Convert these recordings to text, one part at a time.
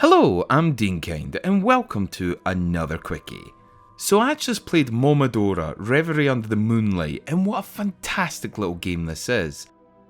Hello, I'm DeanKind and welcome to another quickie. So I just played Momodora, Reverie Under The Moonlight, and what a fantastic little game this is.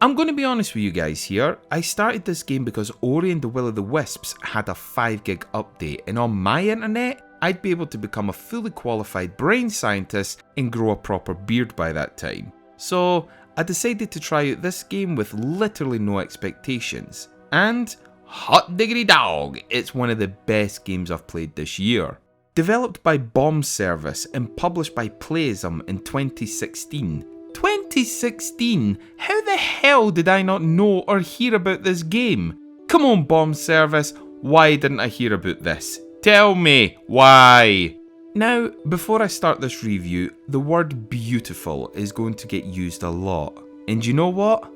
I'm going to be honest with you guys here, I started this game because Ori and the Will of the Wisps had a 5GB update, and on my internet, I'd be able to become a fully qualified brain scientist and grow a proper beard by that time. So I decided to try out this game with literally no expectations, and hot diggity dog, it's one of the best games I've played this year. Developed by Bomb Service and published by Playism in 2016. 2016? How the hell did I not know or hear about this game? Come on, Bomb Service, why didn't I hear about this? Tell me, why? Now, before I start this review, the word beautiful is going to get used a lot. And you know what?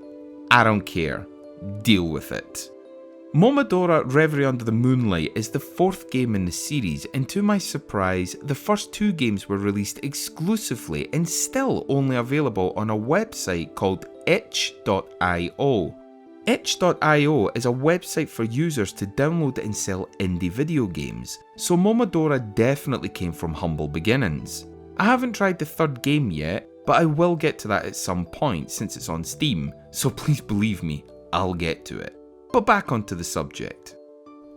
I don't care. Deal with it. Momodora Reverie Under The Moonlight is the fourth game in the series, and to my surprise, the first two games were released exclusively and still only available on a website called itch.io. Itch.io is a website for users to download and sell indie video games, so Momodora definitely came from humble beginnings. I haven't tried the third game yet, but I will get to that at some point since it's on Steam, so please believe me, I'll get to it. But back onto the subject.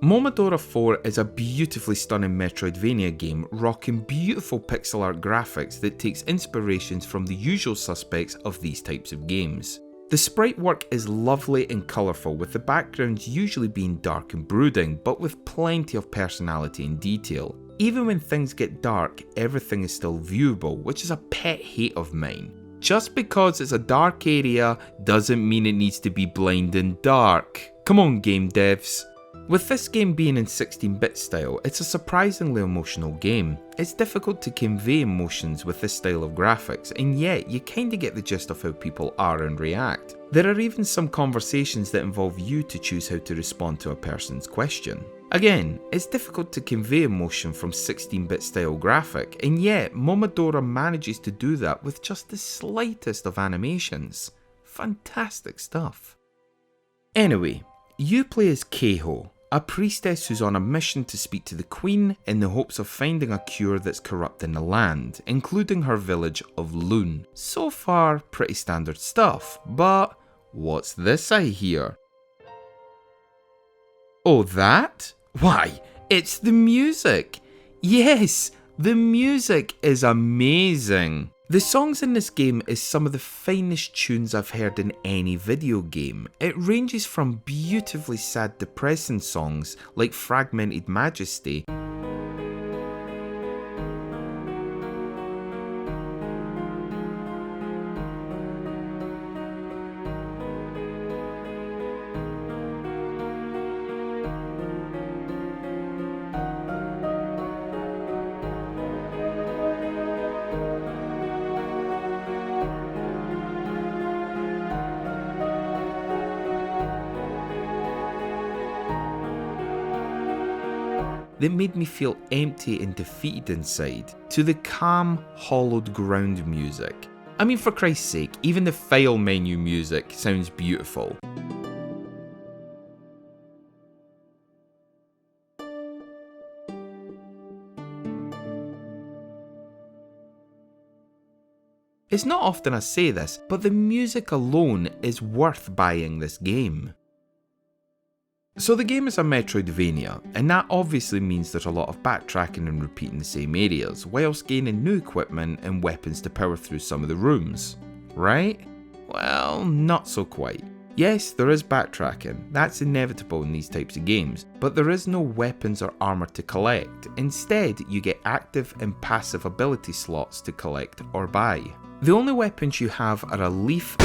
Momodora 4 is a beautifully stunning Metroidvania game rocking beautiful pixel art graphics that takes inspirations from the usual suspects of these types of games. The sprite work is lovely and colourful, with the backgrounds usually being dark and brooding, but with plenty of personality and detail. Even when things get dark, everything is still viewable, which is a pet hate of mine. Just because it's a dark area doesn't mean it needs to be blinding dark. Come on, game devs. With this game being in 16-bit style, it's a surprisingly emotional game. It's difficult to convey emotions with this style of graphics, and yet you kinda get the gist of how people are and react. There are even some conversations that involve you to choose how to respond to a person's question. Again, it's difficult to convey emotion from 16-bit style graphic, and yet Momodora manages to do that with just the slightest of animations. Fantastic stuff. Anyway, you play as Keiho, a priestess who's on a mission to speak to the Queen in the hopes of finding a cure that's corrupting the land, including her village of Loon. So far, pretty standard stuff, but what's this I hear? Oh, that? Why, it's the music! Yes, the music is amazing! The songs in this game is some of the finest tunes I've heard in any video game. It ranges from beautifully sad depressing songs like Fragmented Majesty that made me feel empty and defeated inside, to the calm, hollowed ground music. I mean, for Christ's sake, even the file menu music sounds beautiful. It's not often I say this, but the music alone is worth buying this game. So the game is a Metroidvania, and that obviously means there's a lot of backtracking and repeating the same areas, whilst gaining new equipment and weapons to power through some of the rooms. Right? Well, not so quite. Yes, there is backtracking, that's inevitable in these types of games, but there is no weapons or armour to collect. Instead, you get active and passive ability slots to collect or buy. The only weapons you have are a leaf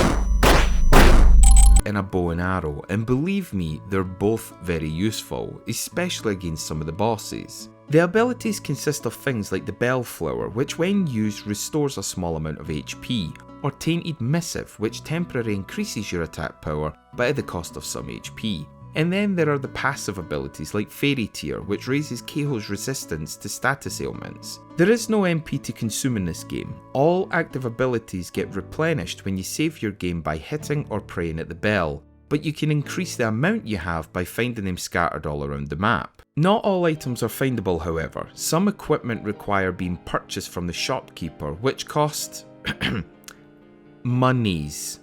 and a bow and arrow, and believe me, they're both very useful, especially against some of the bosses. The abilities consist of things like the Bellflower, which when used restores a small amount of HP, or Tainted Missive, which temporarily increases your attack power but at the cost of some HP. And then there are the passive abilities like Fairy Tear, which raises Keiho's resistance to status ailments. There is no MP to consume in this game. All active abilities get replenished when you save your game by hitting or praying at the bell. but you can increase the amount you have by finding them scattered all around the map. Not all items are findable, however. Some equipment require being purchased from the shopkeeper, which cost monies.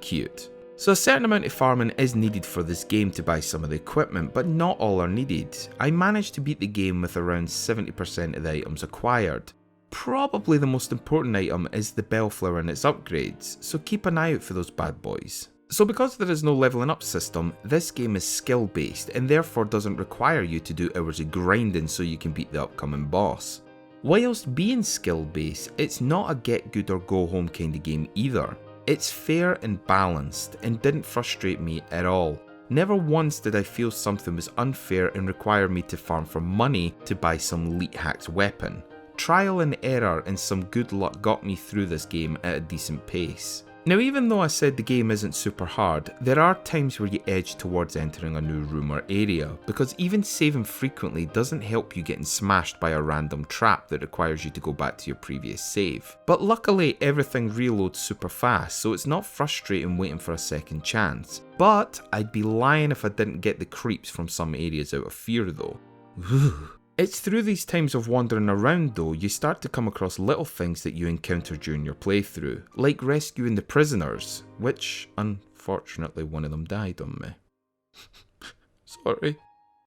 Cute. So a certain amount of farming is needed for this game to buy some of the equipment, but not all are needed. I managed to beat the game with around 70% of the items acquired. Probably the most important item is the bellflower and its upgrades, so keep an eye out for those bad boys. So because there is no leveling up system, this game is skill based and therefore doesn't require you to do hours of grinding so you can beat the upcoming boss. Whilst being skill based, it's not a get good or go home kind of game either. It's fair and balanced and didn't frustrate me at all. Never once did I feel something was unfair and required me to farm for money to buy some elite hacked weapon. Trial and error and some good luck got me through this game at a decent pace. Now, even though I said the game isn't super hard, there are times where you edge towards entering a new room or area, because even saving frequently doesn't help you getting smashed by a random trap that requires you to go back to your previous save. But luckily everything reloads super fast, so it's not frustrating waiting for a second chance. But I'd be lying if I didn't get the creeps from some areas out of fear though. It's through these times of wandering around though, you start to come across little things that you encounter during your playthrough, like rescuing the prisoners, which unfortunately one of them died on me. Sorry.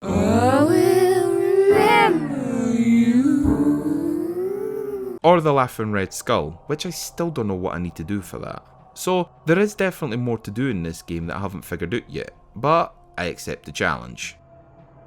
I will remember you. Or the laughing red skull, which I still don't know what I need to do for that. So there is definitely more to do in this game that I haven't figured out yet, but I accept the challenge.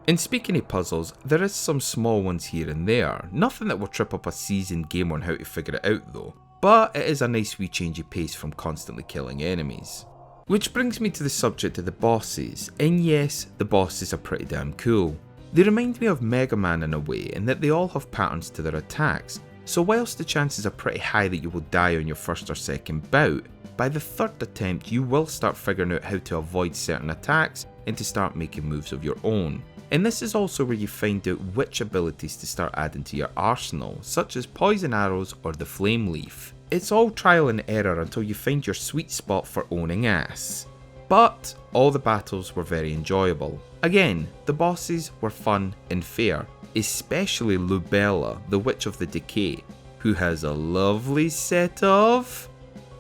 And speaking of puzzles, there is some small ones here and there, nothing that will trip up a seasoned gamer on how to figure it out though, but it is a nice wee change of pace from constantly killing enemies. Which brings me to the subject of the bosses, and yes, the bosses are pretty damn cool. They remind me of Mega Man in a way, in that they all have patterns to their attacks, so whilst the chances are pretty high that you will die on your first or second bout, by the third attempt you will start figuring out how to avoid certain attacks and to start making moves of your own. And this is also where you find out which abilities to start adding to your arsenal, such as poison arrows or the flame leaf. It's all trial and error until you find your sweet spot for owning ass. But all the battles were very enjoyable. Again, the bosses were fun and fair, especially Lubella, the Witch of the Decay, who has a lovely set of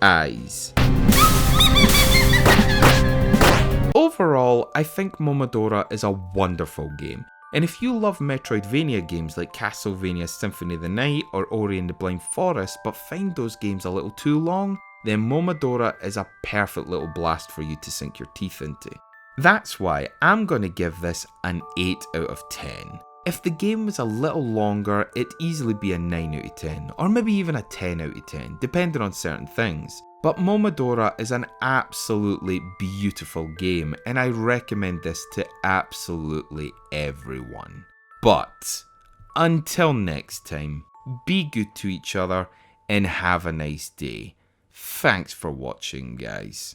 eyes. Overall, I think Momodora is a wonderful game, and if you love Metroidvania games like Castlevania Symphony of the Night or Ori and the Blind Forest but find those games a little too long, then Momodora is a perfect little blast for you to sink your teeth into. That's why I'm going to give this an 8 out of 10. If the game was a little longer, it'd easily be a 9 out of 10, or maybe even a 10 out of 10, depending on certain things. But Momodora is an absolutely beautiful game, and I recommend this to absolutely everyone. But until next time, be good to each other and have a nice day. Thanks for watching, guys.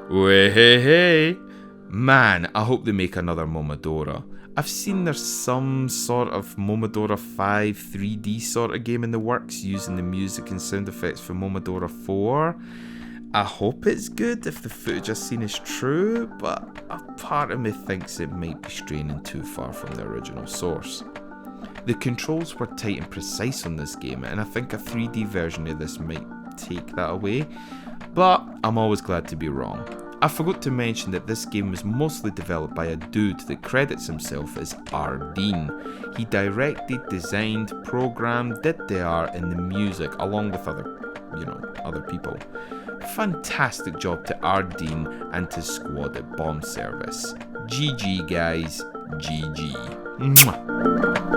Hey. Man, I hope they make another Momodora. I've seen there's some sort of Momodora 5 3D sort of game in the works using the music and sound effects from Momodora 4. I hope it's good if the footage I've seen is true, but a part of me thinks it might be straying too far from the original source. The controls were tight and precise on this game, and I think a 3D version of this might take that away, but I'm always glad to be wrong. I forgot to mention that this game was mostly developed by a dude that credits himself as Dean. He directed, designed, programmed, did the art and the music along with other people. Fantastic job to Dean and to squad at Bomb Service. GG guys, GG. Mwah.